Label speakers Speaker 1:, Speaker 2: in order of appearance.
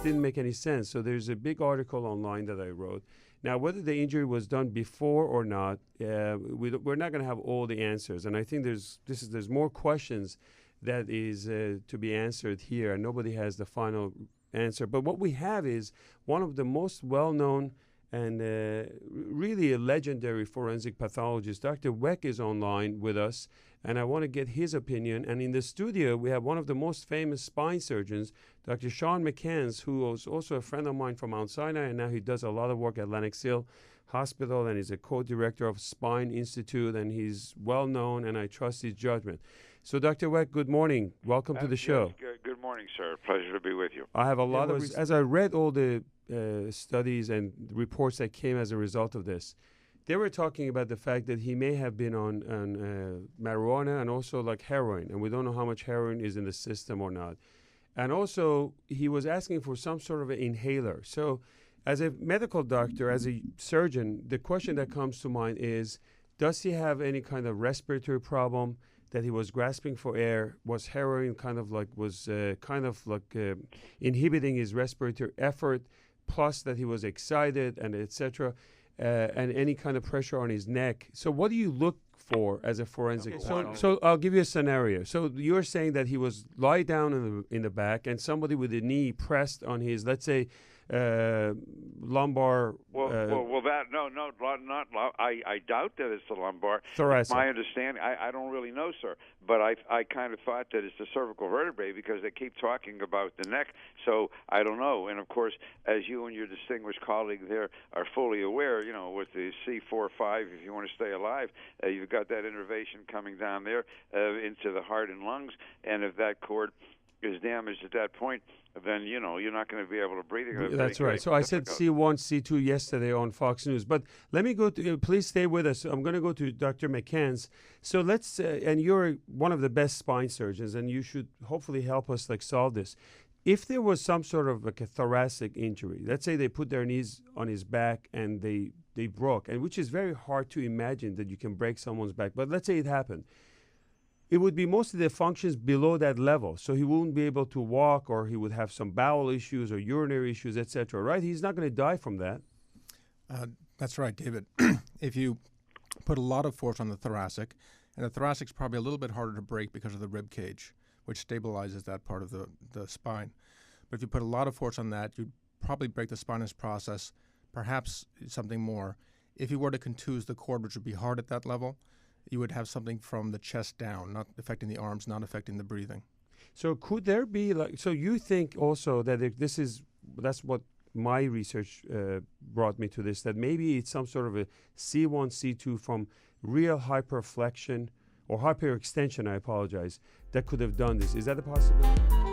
Speaker 1: didn't make any sense. So there's a big article online that I wrote. Now, whether the injury was done before or not, we're not going to have all the answers. And I think there's more questions that is to be answered here, and nobody has the final answer. But what we have is one of the most well-known and really a legendary forensic pathologist. Dr. Wecht is online with us, and I want to get his opinion. And in the studio, we have one of the most famous spine surgeons, Dr. Sean McCance, who was also a friend of mine from Mount Sinai, and now he does a lot of work at Lenox Hill Hospital, and he's a co-director of Spine Institute, and he's well-known, and I trust his judgment. So, Dr. Wecht, good morning. Welcome to the show.
Speaker 2: Yes, good morning, sir. Pleasure to be with you.
Speaker 1: I have a lot of, as I read all the studies and reports that came as a result of this, they were talking about the fact that he may have been on marijuana and also like heroin, and we don't know how much heroin is in the system or not. And also, he was asking for some sort of an inhaler. So, as a medical doctor, as a surgeon, the question that comes to mind is, does he have any kind of respiratory problem that he was grasping for air? Was heroin inhibiting his respiratory effort, plus that he was excited and etc., and any kind of pressure on his neck? So what do you look for as a forensic?
Speaker 2: Okay,
Speaker 1: so I'll give you a scenario. So you're saying that he was lie down in the back, and somebody with a knee pressed on his, let's say, lumbar.
Speaker 2: I doubt that it's the lumbar.
Speaker 1: Thoracic.
Speaker 2: My understanding, I don't really know, sir, but I kind of thought that it's the cervical vertebrae because they keep talking about the neck, so I don't know. And of course, as you and your distinguished colleague there are fully aware, you know, with the C4-5, if you want to stay alive, you've got that innervation coming down there into the heart and lungs, and if that cord is damaged at that point, then, you know, you're not going to be able to breathe.
Speaker 1: That's right. So I said C1, C2 yesterday on Fox News. But let me go to, please stay with us. I'm going to go to Dr. McCance. So let's, and you're one of the best spine surgeons, and you should hopefully help us like solve this. If there was some sort of like a thoracic injury, let's say they put their knees on his back and they broke, and which is very hard to imagine that you can break someone's back, but let's say it happened. It would be most of the functions below that level. So he wouldn't be able to walk, or he would have some bowel issues or urinary issues, etc. Right? He's not going to die from that.
Speaker 3: That's right, David. If you put a lot of force on the thoracic, and the thoracic's probably a little bit harder to break because of the rib cage, which stabilizes that part of the spine. But if you put a lot of force on that, you'd probably break the spinous process, perhaps something more. If you were to contuse the cord, which would be hard at that level, you would have something from the chest down, not affecting the arms, not affecting the breathing.
Speaker 1: So could there be so you think also that that's what my research brought me to this, that maybe it's some sort of a C1, C2 from real hyperflexion or hyperextension, I apologize, that could have done this. Is that a possibility?